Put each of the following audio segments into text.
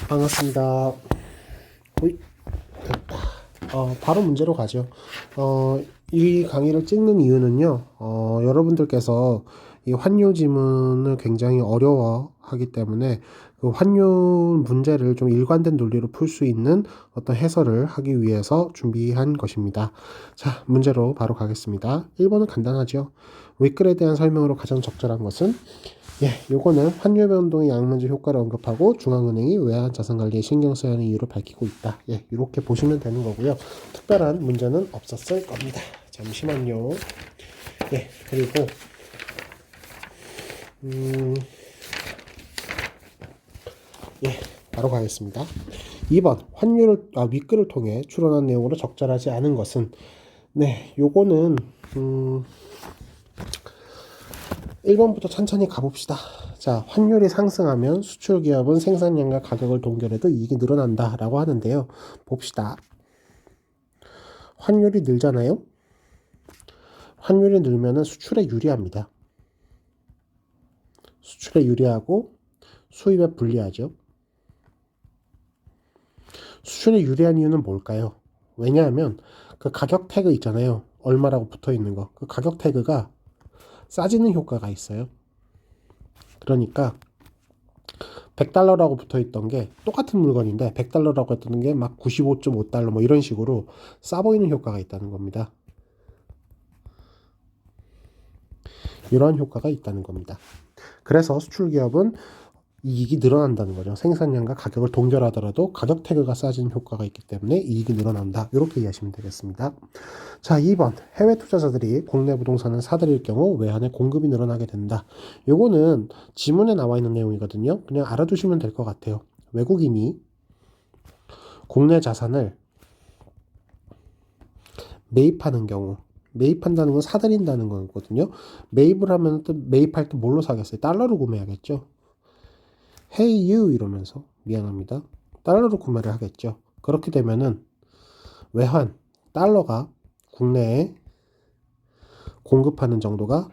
반갑습니다. 호이, 됐다. 바로 문제로 가죠. 이 강의를 찍는 이유는요, 여러분들께서 이 환율 지문을 굉장히 어려워하기 때문에 그 환율 문제를 좀 일관된 논리로 풀 수 있는 어떤 해설을 하기 위해서 준비한 것입니다. 자, 문제로 바로 가겠습니다. 1번은 간단하죠. 윗글에 대한 설명으로 가장 적절한 것은 요거는 환율 변동의 양면적 효과를 언급하고 중앙은행이 외환 자산 관리에 신경 써야 하는 이유를 밝히고 있다. 이렇게 보시면 되는 거고요. 특별한 문제는 없었을 겁니다. 잠시만요. 그리고 바로 가겠습니다. 2번 윗글을 통해 추론한 내용으로 적절하지 않은 것은 요거는 1번부터 천천히 가봅시다. 자, 환율이 상승하면 수출 기업은 생산량과 가격을 동결해도 이익이 늘어난다 라고 하는데요. 봅시다. 환율이 늘잖아요. 환율이 늘면 수출에 유리합니다. 수출에 유리하고 수입에 불리하죠. 수출에 유리한 이유는 뭘까요? 왜냐하면 그 가격 태그 있잖아요. 얼마라고 붙어 있는 거. 그 가격 태그가 싸지는 효과가 있어요. 그러니까 100달러라고 붙어 있던 게 똑같은 물건인데 100달러라고 했던 게 막 95.5달러 뭐 이런 식으로 싸 보이는 효과가 있다는 겁니다. 이러한 효과가 있다는 겁니다. 그래서 수출 기업은 이익이 늘어난다는 거죠. 생산량과 가격을 동결하더라도 가격 태그가 싸지는 효과가 있기 때문에 이익이 늘어난다. 이렇게 이해하시면 되겠습니다. 자, 2번. 해외 투자자들이 국내 부동산을 사들일 경우 외환의 공급이 늘어나게 된다. 요거는 지문에 나와 있는 내용이거든요. 그냥 알아두시면 될 것 같아요. 외국인이 국내 자산을 매입하는 경우, 매입한다는 건 사들인다는 거거든요. 매입을 하면 또 매입할 때 뭘로 사겠어요? 달러로 구매하겠죠. Hey you 이러면서 미안합니다. 달러로 구매를 하겠죠. 그렇게 되면은 외환, 달러가 국내에 공급하는 정도가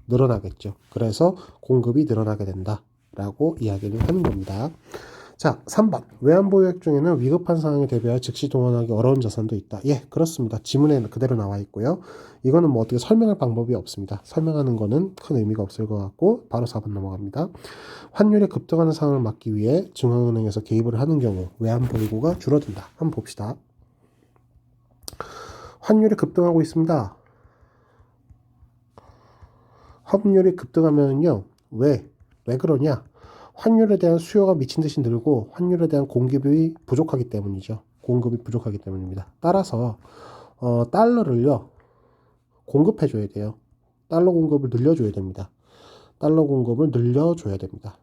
늘어나겠죠. 그래서 공급이 늘어나게 된다라고 이야기를 하는 겁니다. 자, 3번. 외환보유액 중에는 위급한 상황에 대비하여 즉시 동원하기 어려운 자산도 있다. 그렇습니다. 지문에 그대로 나와 있고요. 이거는 뭐 어떻게 설명할 방법이 없습니다. 설명하는 거는 큰 의미가 없을 것 같고 바로 4번 넘어갑니다. 환율이 급등하는 상황을 막기 위해 중앙은행에서 개입을 하는 경우 외환보유고가 줄어든다. 한번 봅시다. 환율이 급등하고 있습니다. 환율이 급등하면요. 왜 그러냐? 환율에 대한 수요가 미친 듯이 늘고 환율에 대한 공급이 부족하기 때문이죠. 공급이 부족하기 때문입니다. 따라서 달러를요. 공급해줘야 돼요. 달러 공급을 늘려줘야 됩니다. 달러 공급을 늘려줘야 됩니다.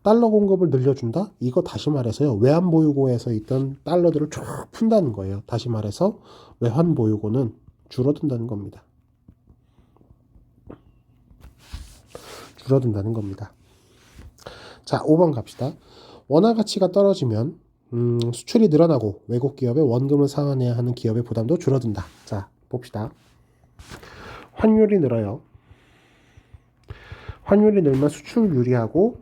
달러 공급을 늘려준다? 이거 다시 말해서요. 외환보유고에서 있던 달러들을 쭉 푼다는 거예요. 다시 말해서 외환보유고는 줄어든다는 겁니다. 줄어든다는 겁니다. 자, 5번 갑시다. 원화 가치가 떨어지면 수출이 늘어나고 외국 기업의 원금을 상환해야 하는 기업의 부담도 줄어든다. 자, 봅시다. 환율이 늘어요. 환율이 늘면 수출 유리하고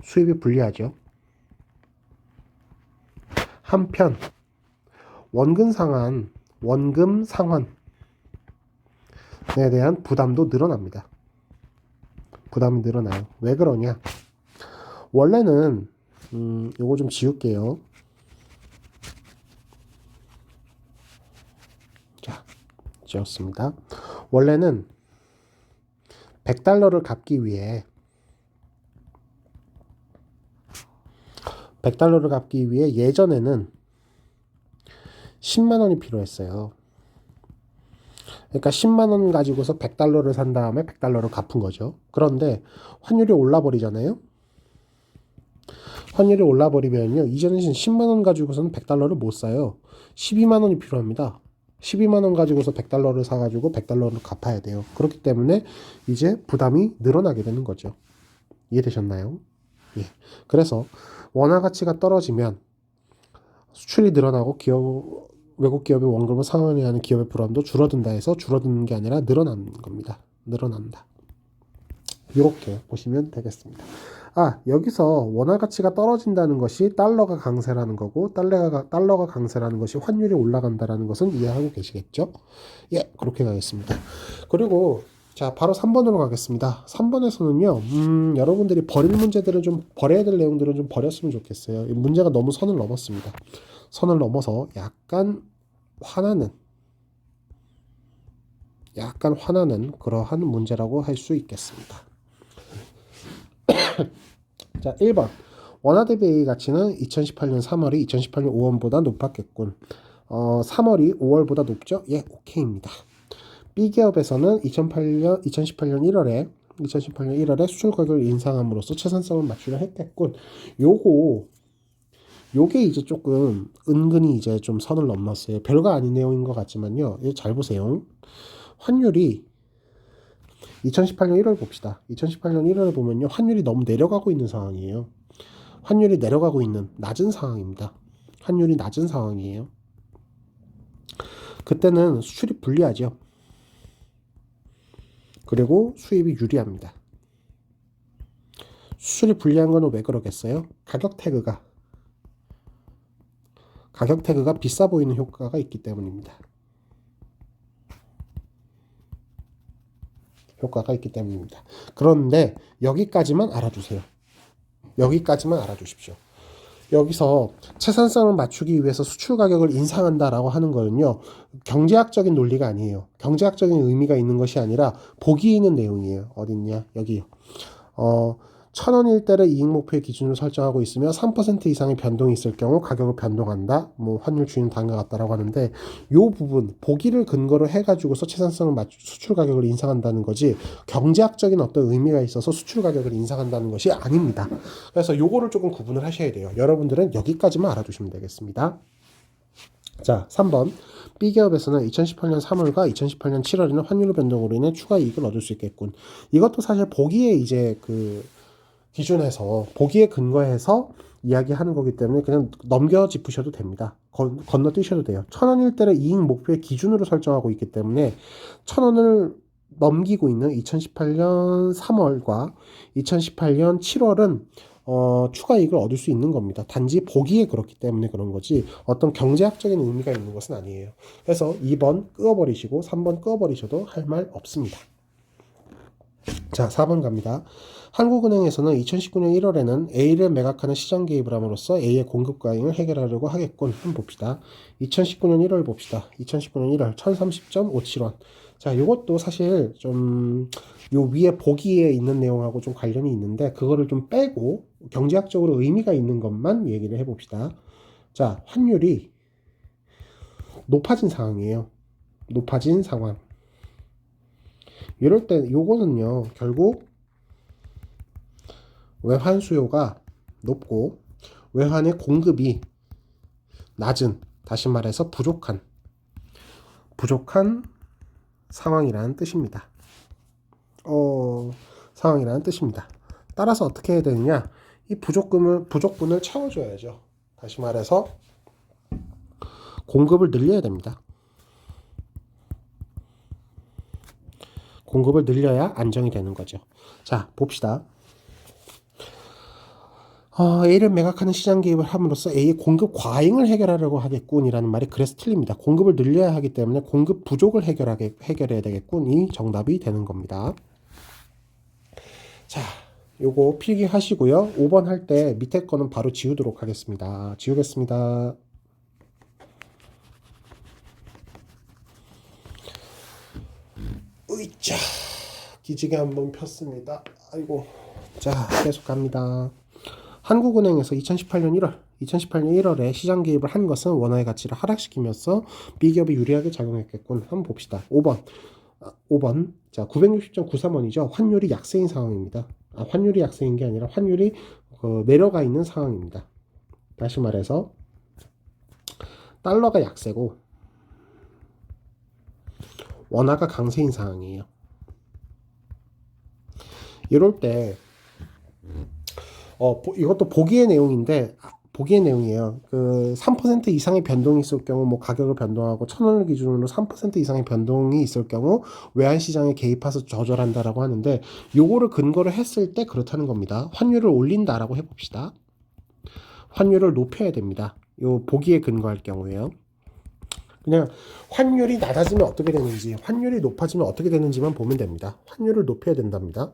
수입이 불리하죠. 한편 원금 상환에 대한 부담도 늘어납니다. 부담이 늘어나요. 왜 그러냐? 원래는 요거 좀 지울게요. 자, 지웠습니다. 원래는 100달러를 갚기 위해 100달러를 갚기 위해 예전에는 10만 원이 필요했어요. 그러니까 10만 원 가지고서 100달러를 산 다음에 100달러를 갚은 거죠. 그런데 환율이 올라버리잖아요. 환율이 올라버리면요. 이제는 10만 원 가지고서는 100달러를 못 사요. 12만 원이 필요합니다. 12만 원 가지고서 100달러를 사가지고 100달러를 갚아야 돼요. 그렇기 때문에 이제 부담이 늘어나게 되는 거죠. 이해되셨나요? 그래서 원화 가치가 떨어지면 수출이 늘어나고 외국 기업의 원금을 상환해야 하는 기업의 불안도 줄어든다 해서 줄어드는 게 아니라 늘어나는 겁니다. 늘어난다. 이렇게 보시면 되겠습니다. 여기서 원화 가치가 떨어진다는 것이 달러가 강세라는 거고, 달러가 강세라는 것이 환율이 올라간다는 것은 이해하고 계시겠죠? 예, 그렇게 가겠습니다. 그리고 자, 바로 3번으로 가겠습니다. 3번에서는요, 여러분들이 버려야 될 내용들은 좀 버렸으면 좋겠어요. 이 문제가 너무 선을 넘었습니다. 선을 넘어서 약간 화나는 그러한 문제라고 할 수 있겠습니다. 자, 1번. 원화 대비 A 가치는 2018년 3월이 2018년 5월보다 높았겠군. 3월이 5월보다 높죠? 예, 오케이입니다. B기업에서는 2018년 1월에 수출 가격을 인상함으로써 채산성을 맞추려 했겠군. 요게 이제 조금 은근히 이제 좀 선을 넘었어요. 별거 아닌 내용인 것 같지만요. 잘 보세요. 환율이 2018년 1월 봅시다. 2018년 1월에 보면요. 환율이 너무 내려가고 있는 상황이에요. 환율이 내려가고 있는 낮은 상황입니다. 환율이 낮은 상황이에요. 그때는 수출이 불리하죠. 그리고 수입이 유리합니다. 수출이 불리한 건 왜 그러겠어요? 가격 태그가 비싸 보이는 효과가 있기 때문입니다. 그런데 여기까지만 알아두세요. 여기까지만 알아두십시오. 여기서 채산성을 맞추기 위해서 수출 가격을 인상한다라고 하는 거는요, 경제학적인 논리가 아니에요. 경제학적인 의미가 있는 것이 아니라 복이 있는 내용이에요. 어딨냐? 여기요. 1,000원일 때를 이익 목표의 기준으로 설정하고 있으며 3% 이상의 변동이 있을 경우 가격을 변동한다. 뭐 환율 주의는 다음과 같다라고 하는데, 요 부분 보기를 근거로 해가지고서 채산성을 수출 가격을 인상한다는 거지, 경제학적인 어떤 의미가 있어서 수출 가격을 인상한다는 것이 아닙니다. 그래서 요거를 조금 구분을 하셔야 돼요. 여러분들은 여기까지만 알아두시면 되겠습니다. 자, 3번. B기업에서는 2018년 3월과 2018년 7월에는 환율 변동으로 인해 추가 이익을 얻을 수 있겠군. 이것도 사실 보기에 이제 기준에서 보기에 근거해서 이야기하는 거기 때문에 그냥 넘겨 짚으셔도 됩니다. 건너뛰셔도 돼요. 1,000원일 때를 이익 목표의 기준으로 설정하고 있기 때문에 1,000원을 넘기고 있는 2018년 3월과 2018년 7월은 추가 이익을 얻을 수 있는 겁니다. 단지 보기에 그렇기 때문에 그런 거지 어떤 경제학적인 의미가 있는 것은 아니에요. 그래서 2번 끄어버리시고 3번 끄어버리셔도 할 말 없습니다. 자, 4번 갑니다. 한국은행에서는 2019년 1월에는 A를 매각하는 시장 개입을 함으로써 A의 공급 과잉을 해결하려고 하겠군. 한번 봅시다. 2019년 1월 봅시다. 2019년 1월 1030.57원. 자, 이것도 사실 좀 요 위에 보기에 있는 내용하고 좀 관련이 있는데 그거를 좀 빼고 경제학적으로 의미가 있는 것만 얘기를 해봅시다. 자, 환율이 높아진 상황이에요. 높아진 상황. 이럴 때 요거는요, 결국 외환 수요가 높고 외환의 공급이 낮은, 다시 말해서 부족한 상황이라는 뜻입니다. 상황이라는 뜻입니다. 따라서 어떻게 해야 되느냐? 이 부족분을 채워줘야죠. 다시 말해서 공급을 늘려야 됩니다. 공급을 늘려야 안정이 되는 거죠. 자, 봅시다. A를 매각하는 시장 개입을 함으로써 A의 공급 과잉을 해결하려고 하겠군이라는 말이 그래서 틀립니다. 공급을 늘려야 하기 때문에 공급 부족을 해결해야 되겠군이 정답이 되는 겁니다. 자, 요거 필기하시고요. 5번 할 때 밑에 거는 바로 지우도록 하겠습니다. 지우겠습니다. 으이짜, 기지개 한번 폈습니다. 아이고. 자, 계속 갑니다. 한국은행에서 2018년 1월에 시장 개입을 한 것은 원화의 가치를 하락시키면서 B기업이 유리하게 작용했겠군. 한번 봅시다. 5번. 자, 960.93원이죠. 환율이 약세인 상황입니다. 환율이 약세인 게 아니라 환율이 내려가 있는 상황입니다. 다시 말해서 달러가 약세고 원화가 강세인 상황이에요. 이럴 때 이것도 보기의 내용인데 보기의 내용이에요. 그 3% 이상의 변동이 있을 경우 뭐 가격을 변동하고 1,000원을 기준으로 3% 이상의 변동이 있을 경우 외환 시장에 개입해서 조절한다라고 하는데 요거를 근거를 했을 때 그렇다는 겁니다. 환율을 올린다라고 해봅시다. 환율을 높여야 됩니다. 요 보기에 근거할 경우에요. 그냥 환율이 낮아지면 어떻게 되는지, 환율이 높아지면 어떻게 되는지만 보면 됩니다. 환율을 높여야 된답니다.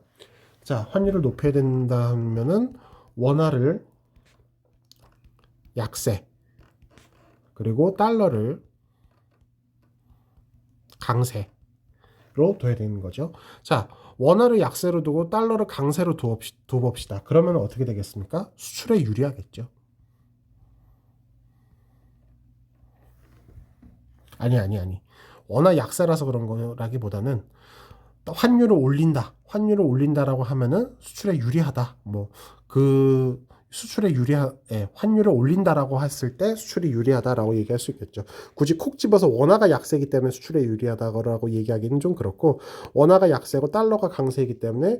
자, 환율을 높여야 된다면은 원화를 약세, 그리고 달러를 강세로 둬야 되는 거죠. 자, 원화를 약세로 두고 달러를 강세로 둬봅시다. 그러면 어떻게 되겠습니까? 수출에 유리하겠죠. 아니. 워낙 약세라서 그런 거라기보다는 환율을 올린다. 환율을 올린다라고 하면은 수출에 유리하다. 뭐 그 수출에 환율을 올린다라고 했을 때 수출이 유리하다라고 얘기할 수 있겠죠. 굳이 콕 집어서 원화가 약세이기 때문에 수출에 유리하다고 얘기하기는 좀 그렇고, 원화가 약세고 달러가 강세이기 때문에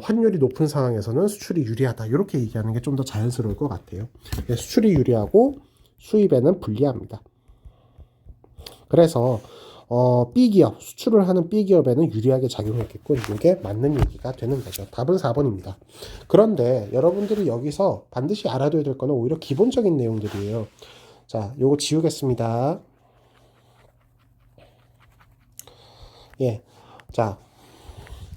환율이 높은 상황에서는 수출이 유리하다. 이렇게 얘기하는 게 좀 더 자연스러울 것 같아요. 수출이 유리하고 수입에는 불리합니다. 그래서 B기업, 수출을 하는 B기업에는 유리하게 작용했겠고 이게 맞는 얘기가 되는 거죠. 답은 4번입니다. 그런데 여러분들이 여기서 반드시 알아둬야 될 거는 오히려 기본적인 내용들이에요. 자, 요거 지우겠습니다. 예. 자,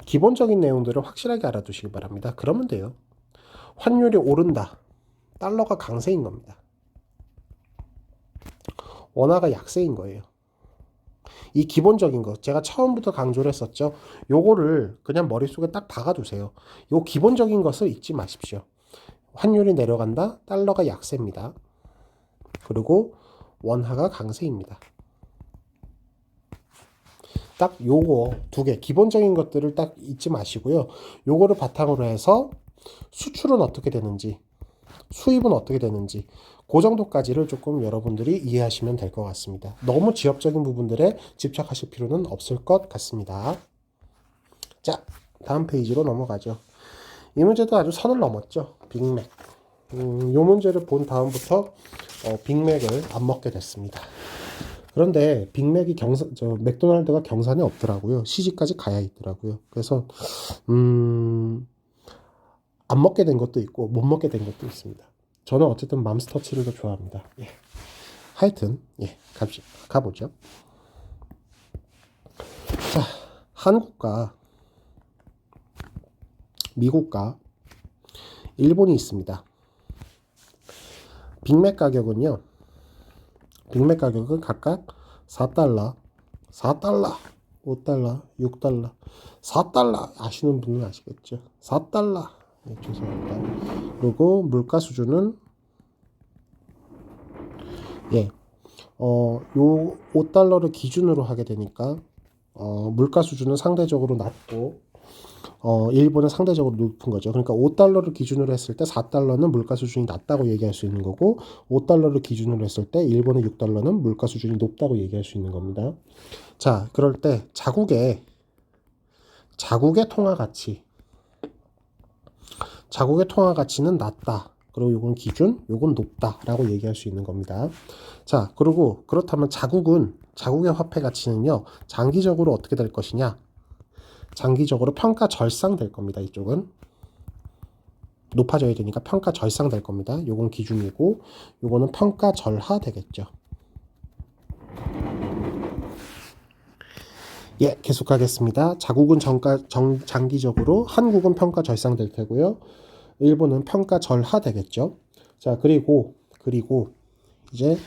기본적인 내용들을 확실하게 알아두시기 바랍니다. 그러면 돼요. 환율이 오른다. 달러가 강세인 겁니다. 원화가 약세인 거예요. 이 기본적인 거 제가 처음부터 강조를 했었죠. 요거를 그냥 머릿속에 딱 박아두세요. 요 기본적인 것을 잊지 마십시오. 환율이 내려간다. 달러가 약세입니다. 그리고 원화가 강세입니다. 딱 요거 두 개 기본적인 것들을 딱 잊지 마시고요. 요거를 바탕으로 해서 수출은 어떻게 되는지, 수입은 어떻게 되는지, 그 정도까지를 조금 여러분들이 이해하시면 될 것 같습니다. 너무 지엽적인 부분들에 집착하실 필요는 없을 것 같습니다. 자, 다음 페이지로 넘어가죠. 이 문제도 아주 선을 넘었죠. 빅맥. 이 문제를 본 다음부터 빅맥을 안 먹게 됐습니다. 그런데 빅맥이 맥도날드가 경산에 없더라고요. 시지까지 가야 있더라고요. 그래서 안 먹게 된 것도 있고 못 먹게 된 것도 있습니다. 저는 어쨌든 맘스터치를 더 좋아합니다. 예. 하여튼 가보죠. 자, 한국과 미국과 일본이 있습니다. 빅맥 가격은 각각 4달러, 5달러, 6달러, 4달러 아시는 분은 아시겠죠? 4달러. 네, 죄송합니다. 그리고 물가 수준은 요 5달러를 기준으로 하게 되니까 물가 수준은 상대적으로 낮고 일본은 상대적으로 높은 거죠. 그러니까 5달러를 기준으로 했을 때 4달러는 물가 수준이 낮다고 얘기할 수 있는 거고, 5달러를 기준으로 했을 때 일본의 6달러는 물가 수준이 높다고 얘기할 수 있는 겁니다. 자, 그럴 때 자국의 통화 가치는 낮다. 그리고 요건 기준, 요건 높다라고 얘기할 수 있는 겁니다. 자, 그리고 그렇다면 자국의 화폐 가치는요, 장기적으로 어떻게 될 것이냐? 장기적으로 평가 절상될 겁니다. 이쪽은 높아져야 되니까 평가 절상될 겁니다. 요건 기준이고, 요거는 평가 절하 되겠죠. 예, 계속하겠습니다. 자국은 장기적으로, 한국은 평가 절상될 테고요. 일본은 평가 절하 되겠죠. 자, 그리고 이제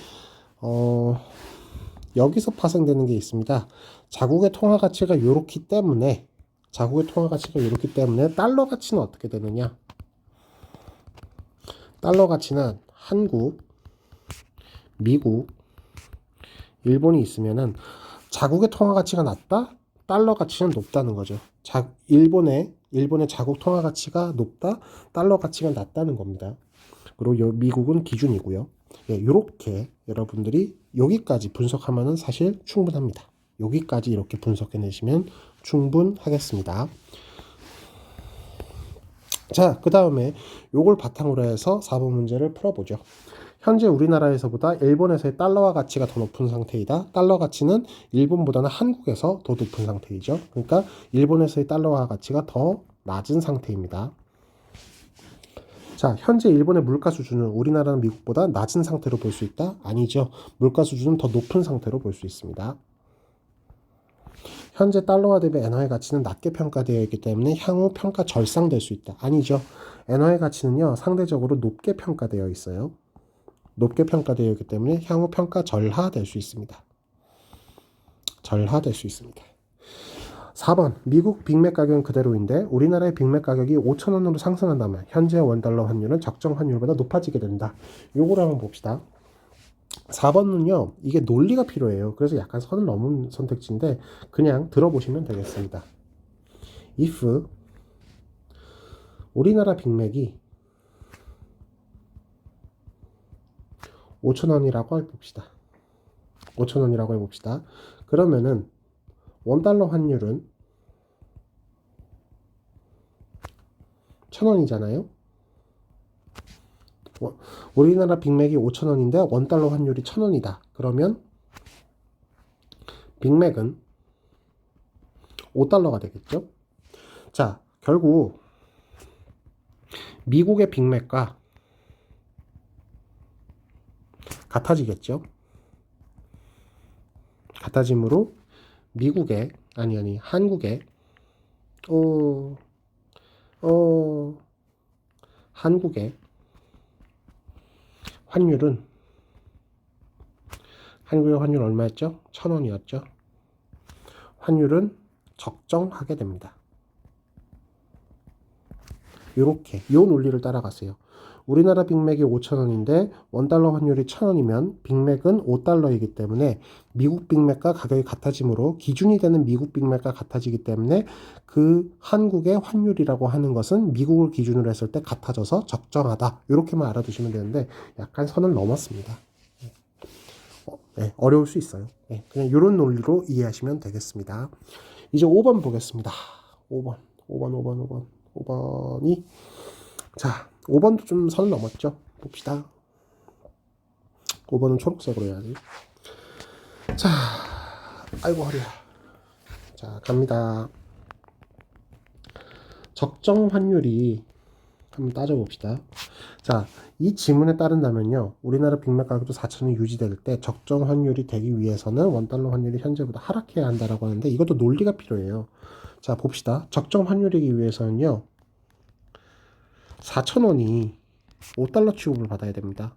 여기서 파생되는 게 있습니다. 자국의 통화 가치가 이렇기 때문에 달러 가치는 어떻게 되느냐? 달러 가치는 한국, 미국, 일본이 있으면은 자국의 통화 가치가 낮다? 달러 가치는 높다는 거죠. 일본의 자국 통화 가치가 높다? 달러 가치가 낮다는 겁니다. 그리고 미국은 기준이고요. 예, 이렇게 여러분들이 여기까지 분석하면은 사실 충분합니다. 여기까지 이렇게 분석해내시면 충분하겠습니다. 자, 그 다음에 요걸 바탕으로 해서 4번 문제를 풀어보죠. 현재 우리나라에서보다 일본에서의 달러화 가치가 더 높은 상태이다. 달러 가치는 일본보다는 한국에서 더 높은 상태이죠. 그러니까 일본에서의 달러화 가치가 더 낮은 상태입니다. 자, 현재 일본의 물가 수준은 우리나라는 미국보다 낮은 상태로 볼 수 있다? 아니죠. 물가 수준은 더 높은 상태로 볼 수 있습니다. 현재 달러화 대비 엔화의 가치는 낮게 평가되어 있기 때문에 향후 평가 절상될 수 있다. 아니죠. 엔화의 가치는요, 상대적으로 높게 평가되어 있어요. 높게 평가되어 있기 때문에 향후 평가 절하될 수 있습니다. 절하될 수 있습니다. 4번 미국 빅맥 가격은 그대로인데 우리나라의 빅맥 가격이 5,000원으로 상승한다면 현재 원달러 환율은 적정 환율보다 높아지게 된다. 요거를 한번 봅시다. 4번은요, 이게 논리가 필요해요. 그래서 약간 선을 넘은 선택지인데 그냥 들어보시면 되겠습니다. if 우리나라 빅맥이 5,000원이라고 해봅시다. 5,000원이라고 해봅시다. 그러면은 원달러 환율은 1,000원이잖아요. 우리나라 빅맥이 5,000원인데 원달러 환율이 1,000원이다. 그러면 빅맥은 5달러가 되겠죠. 자, 결국 미국의 빅맥과 같아지겠죠. 같아지므로 미국의 한국의 한국의 환율은 한국의 환율 얼마였죠? 1,000원이었죠. 환율은 적정하게 됩니다. 요렇게 요 논리를 따라가세요. 우리나라 빅맥이 5,000원인데 원달러 환율이 1,000원이면 빅맥은 5달러이기 때문에 미국 빅맥과 가격이 같아지므로 기준이 되는 미국 빅맥과 같아지기 때문에 그 한국의 환율이라고 하는 것은 미국을 기준으로 했을 때 같아져서 적정하다. 이렇게만 알아두시면 되는데 약간 선을 넘었습니다. 네, 어려울 수 있어요. 네, 그냥 이런 논리로 이해하시면 되겠습니다. 이제 5번 보겠습니다. 5번이 자, 5번도 좀 선을 넘었죠. 봅시다. 5번은 초록색으로 해야지. 자, 아이고 허리야. 자, 갑니다. 적정 환율이 한번 따져봅시다. 자, 이 지문에 따른다면요, 우리나라 빅맥 가격도 4,000원이 유지될 때 적정 환율이 되기 위해서는 원달러 환율이 현재보다 하락해야 한다라고 하는데 이것도 논리가 필요해요. 자, 봅시다. 적정 환율이기 위해서는요, 4,000원이 5달러 취급을 받아야 됩니다.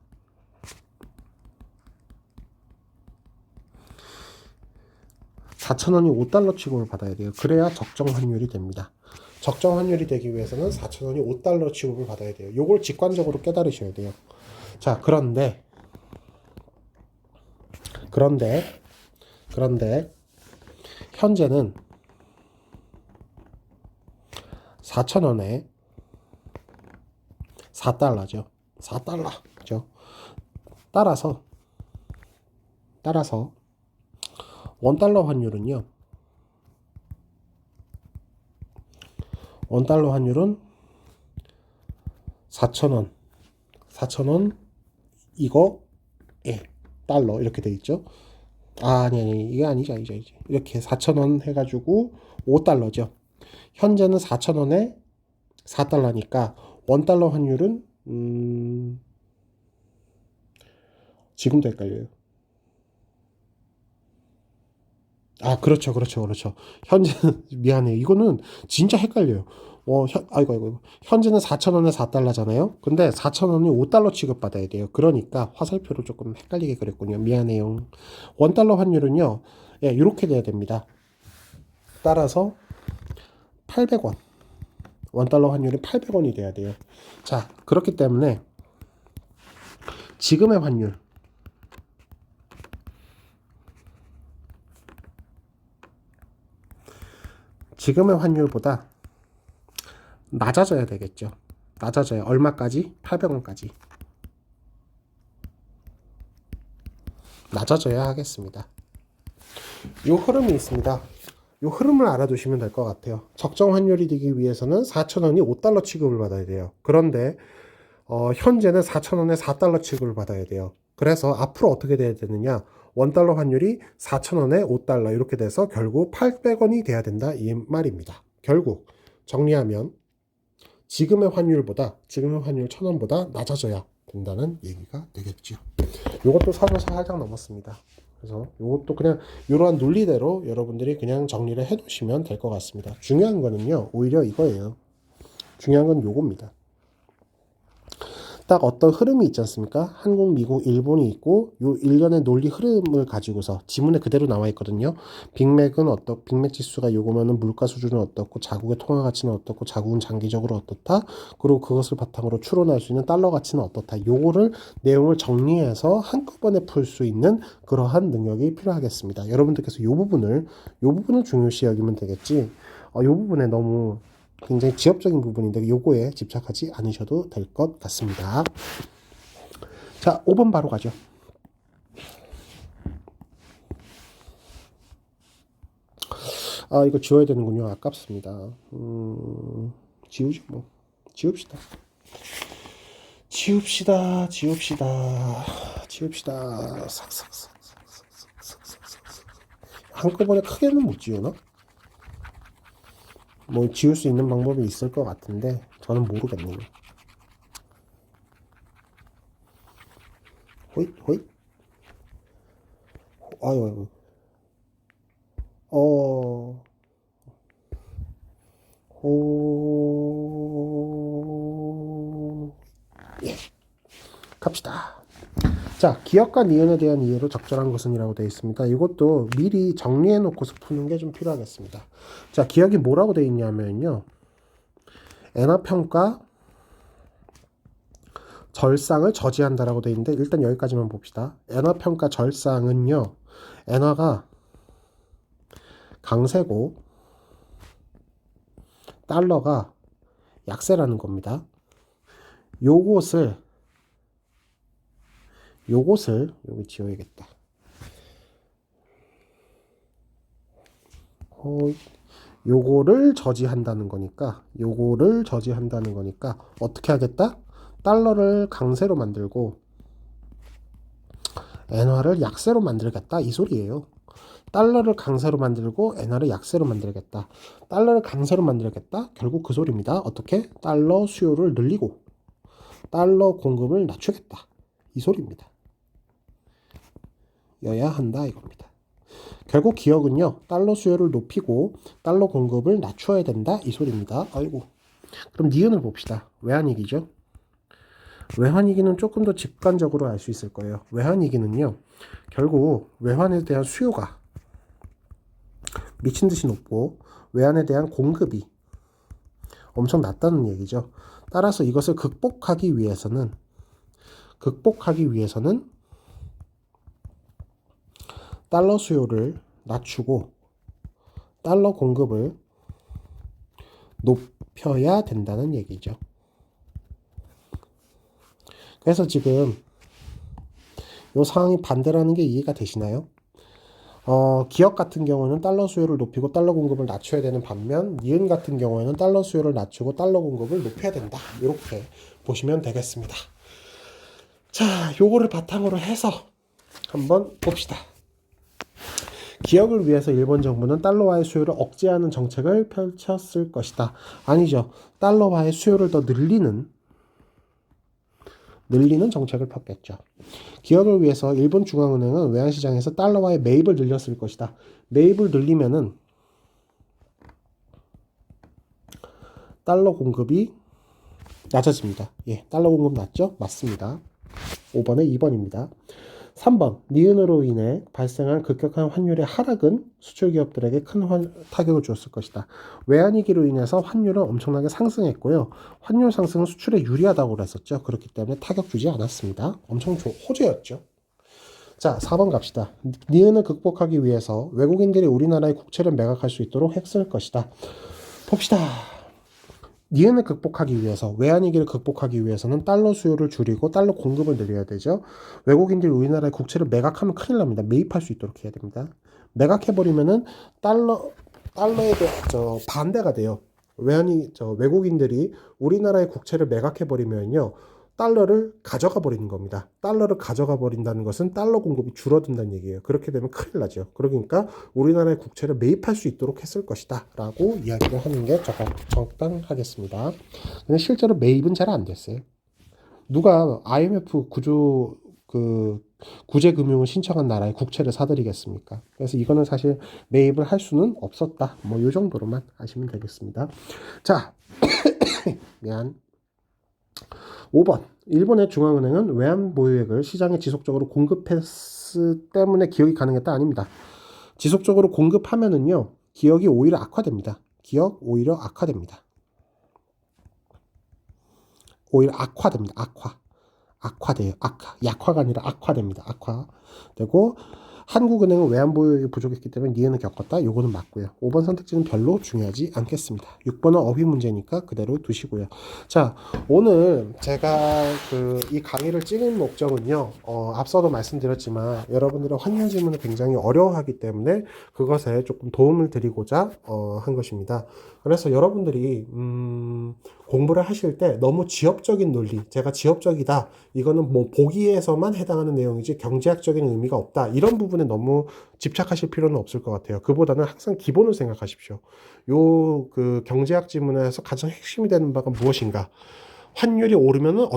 4,000원이 5달러 취급을 받아야 돼요. 그래야 적정 환율이 됩니다. 적정 환율이 되기 위해서는 4,000원이 5달러 취급을 받아야 돼요. 요걸 직관적으로 깨달으셔야 돼요. 자, 그런데 '현재는 4,000원에 4달러죠. 4달러죠. 따라서 원달러 환율은 4,000원 이거 달러 이렇게 돼 있죠. 아니 이게 아니죠. 이렇게 4,000원 해가지고 5달러죠. 현재는 4,000원에 4달러니까 원달러 환율은 지금도 헷갈려요. 아, 그렇죠. 현재는 미안해요. 이거는 진짜 헷갈려요. 아이고. 현재는 4,000원에 4달러잖아요. 근데 4,000원이 5달러 취급받아야 돼요. 그러니까 화살표를 조금 헷갈리게 그랬군요. 미안해요. 원달러 환율은요, 예, 이렇게 돼야 됩니다. 따라서 800원. 원달러 환율이 800원이 돼야 돼요. 자, 그렇기 때문에 지금의 환율보다 낮아져야 되겠죠. 낮아져요. 얼마까지? 800원까지. 낮아져야 하겠습니다. 이 흐름이 있습니다. 요 흐름을 알아두시면 될 것 같아요. 적정 환율이 되기 위해서는 4,000원이 5달러 취급을 받아야 돼요. 그런데 현재는 4,000원에 4달러 취급을 받아야 돼요. 그래서 앞으로 어떻게 돼야 되느냐? 원달러 환율이 4,000원에 5달러 이렇게 돼서 결국 800원이 돼야 된다 이 말입니다. 결국 정리하면 지금의 환율 1,000원보다 낮아져야 된다는 얘기가 되겠죠. 이것도 서면서 살짝 넘었습니다. 그래서 이것도 그냥 이러한 논리대로 여러분들이 그냥 정리를 해 놓으시면 될 것 같습니다. 중요한 거는요, 오히려 이거예요. 중요한 건 요겁니다. 딱 어떤 흐름이 있지 않습니까? 한국, 미국, 일본이 있고 요 일련의 논리 흐름을 가지고서 지문에 그대로 나와 있거든요. 빅맥 지수가 요거면은 물가 수준은 어떻고 자국의 통화 가치는 어떻고 자국은 장기적으로 어떻다. 그리고 그것을 바탕으로 추론할 수 있는 달러 가치는 어떻다. 요거를 내용을 정리해서 한꺼번에 풀 수 있는 그러한 능력이 필요하겠습니다. 여러분들께서 요 부분을 중요시 여기면 되겠지. 요 부분에 너무 굉장히 지엽적인 부분인데 요거에 집착하지 않으셔도 될 것 같습니다. 자, 5번 바로 가죠. 이거 지워야 되는군요. 아깝습니다. 지우죠 뭐. 지웁시다. 삭삭삭. 한꺼번에 크게는 못 지우나? 뭐 지울 수 있는 방법이 있을 것 같은데 저는 모르겠네요. 호잇 호잇. 아유. 예. 갑시다. 자, 기억과 니은에 대한 이해로 적절한 것은 이라고 되어 있습니다. 이것도 미리 정리해 놓고서 푸는 게 좀 필요하겠습니다. 자, 기억이 뭐라고 되어 있냐면요. 엔화평가 절상을 저지한다라고 되어 있는데 일단 여기까지만 봅시다. 엔화평가 절상은요. 엔화가 강세고 달러가 약세라는 겁니다. 요것을 여기 지워야겠다. 요거를 저지한다는 거니까 어떻게 하겠다? 달러를 강세로 만들고 엔화를 약세로 만들겠다 이 소리예요. 달러를 강세로 만들고 엔화를 약세로 만들겠다. 달러를 강세로 만들겠다. 결국 그 소리입니다. 어떻게? 달러 수요를 늘리고 달러 공급을 낮추겠다. 이 소리입니다. 여야 한다 이겁니다. 결국 기억은요. 달러 수요를 높이고 달러 공급을 낮춰야 된다 이 소리입니다. 아이고. 그럼 니은을 봅시다. 외환위기죠. 외환위기는 조금 더 직관적으로 알 수 있을 거예요. 외환위기는요. 결국 외환에 대한 수요가 미친 듯이 높고 외환에 대한 공급이 엄청 낮다는 얘기죠. 따라서 이것을 극복하기 위해서는 달러 수요를 낮추고 달러 공급을 높여야 된다는 얘기죠. 그래서 지금 이 상황이 반대라는 게 이해가 되시나요? 기업 같은 경우는 달러 수요를 높이고 달러 공급을 낮춰야 되는 반면 니은 같은 경우에는 달러 수요를 낮추고 달러 공급을 높여야 된다. 이렇게 보시면 되겠습니다. 자, 요거를 바탕으로 해서 한번 봅시다. 기업을 위해서 일본 정부는 달러화의 수요를 억제하는 정책을 펼쳤을 것이다. 아니죠. 달러화의 수요를 더 늘리는 정책을 폈겠죠. 기업을 위해서 일본 중앙은행은 외환시장에서 달러화의 매입을 늘렸을 것이다. 매입을 늘리면은 달러 공급이 낮아집니다. 예, 달러 공급 낮죠? 맞습니다. 5번에 2번입니다. 3번, 니은으로 인해 발생한 급격한 환율의 하락은 수출 기업들에게 큰 타격을 주었을 것이다. 외환위기로 인해서 환율은 엄청나게 상승했고요. 환율 상승은 수출에 유리하다고 그랬었죠. 그렇기 때문에 타격 주지 않았습니다. 엄청 호재였죠. 자, 4번 갑시다. 니은을 극복하기 위해서 외국인들이 우리나라의 국채를 매각할 수 있도록 했을 것이다. 봅시다. 니은을 극복하기 위해서, 외환위기를 극복하기 위해서는 달러 수요를 줄이고 달러 공급을 늘려야 되죠. 외국인들이 우리나라의 국채를 매각하면 큰일 납니다. 매입할 수 있도록 해야 됩니다. 매각해버리면은 달러 달러에 반대가 돼요. 외국인들이 우리나라의 국채를 매각해 버리면요, 달러를 가져가 버리는 겁니다. 달러를 가져가 버린다는 것은 달러 공급이 줄어든다는 얘기예요. 그렇게 되면 큰일 나죠. 그러니까 우리나라의 국채를 매입할 수 있도록 했을 것이다 라고 이야기를 하는 게 적당하겠습니다. 근데 실제로 매입은 잘 안 됐어요. 누가 IMF 구제 금융을 신청한 나라의 국채를 사들이겠습니까? 그래서 이거는 사실 매입을 할 수는 없었다. 뭐 이 정도로만 아시면 되겠습니다. 자, 미안. 5번. 일본의 중앙은행은 외환 보유액을 시장에 지속적으로 공급했을 때문에 기억이 가능했다. 아닙니다. 지속적으로 공급하면은요, 기억이 오히려 악화됩니다. 기억 오히려 악화됩니다. 오히려 악화됩니다. 악화돼요. 약화가 아니라 악화됩니다. 악화되고, 한국은행은 외환보유액이 부족했기 때문에 니은을 겪었다. 요거는 맞고요. 5번 선택지는 별로 중요하지 않겠습니다. 6번은 어휘 문제니까 그대로 두시고요. 자, 오늘 제가 이 강의를 찍은 목적은요, 앞서도 말씀드렸지만 여러분들의 환율 지문을 굉장히 어려워하기 때문에 그것에 조금 도움을 드리고자 한 것입니다. 그래서 여러분들이 공부를 하실 때 너무 지엽적인 논리, 제가 지엽적이다, 이거는 뭐 보기에서만 해당하는 내용이지 경제학적인 의미가 없다, 이런 부분에 너무 집착하실 필요는 없을 것 같아요. 그보다는 항상 기본을 생각하십시오. 경제학 지문에서 가장 핵심이 되는 바가 무엇인가? 환율이 오르면은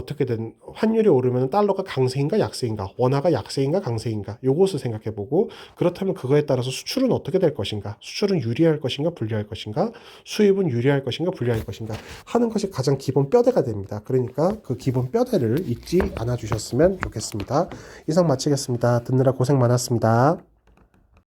달러가 강세인가 약세인가, 원화가 약세인가 강세인가, 요것을 생각해보고, 그렇다면 그거에 따라서 수출은 어떻게 될 것인가, 수출은 유리할 것인가 불리할 것인가, 수입은 유리할 것인가 불리할 것인가 하는 것이 가장 기본 뼈대가 됩니다. 그러니까 그 기본 뼈대를 잊지 않아 주셨으면 좋겠습니다. 이상 마치겠습니다. 듣느라 고생 많았습니다.